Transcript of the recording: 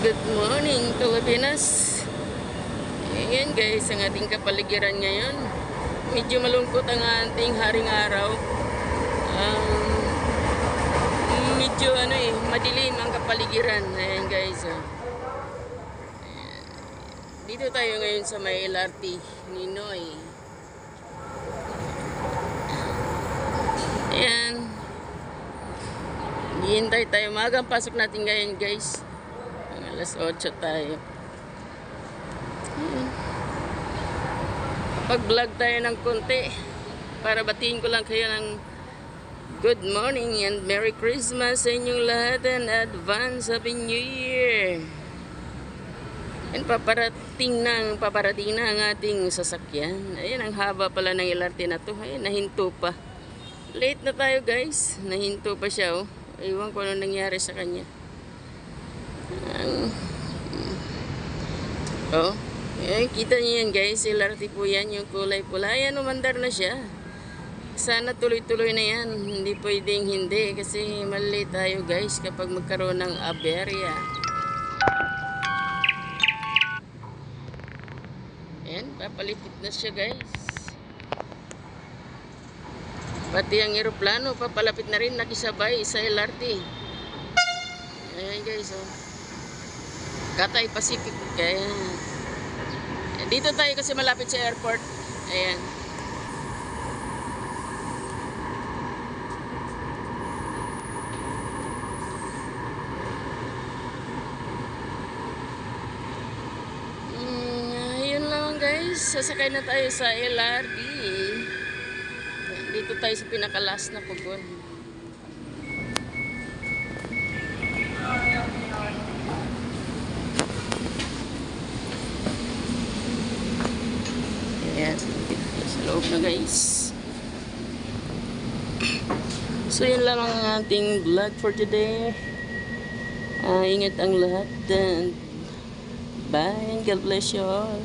Good morning, Pilipinas. Ayan guys, ang ating kapaligiran ngayon. Medyo malungkot ang ating haring araw. Medyo madilim ang kapaligiran. Ayan guys. Dito tayo ngayon sa may LRT Ninoy. Ayan. Hihintay tayo. Maagang pasok natin ngayon guys. Alas 8 tayo. Pag-vlog tayo ng konti para batiin ko lang kayo ng good morning and Merry Christmas sa inyong lahat and advance Happy New Year. And paparating na ang ating sasakyan. Ayan, ang haba pala ng LRT na to. Ayan, nahinto pa. Late na tayo guys. Nahinto pa siya oh. Ewan ko anong nangyari sa kanya. Kita niyo yan guys, LRT po yan, yung kulay pula. Ayan, umandar na siya. Sana tuloy-tuloy na yan. Hindi pwedeng hindi kasi mali tayo guys kapag magkaroon ng aberya. Ayan, papalipit na siya guys. Pati ang eroplano papalapit na rin, nakisabay sa LRT. Ayan guys oh. Cathay Pacific. Kaya dito tayo kasi malapit sa airport. Ayan. Ayun lang guys. Sasakay na tayo sa LRT. Dito tayo sa pinaka-last na pugon. Ayan, sa loob na guys. So yun lang ang ating vlog for today. Ingat ang lahat and bye and God bless you all.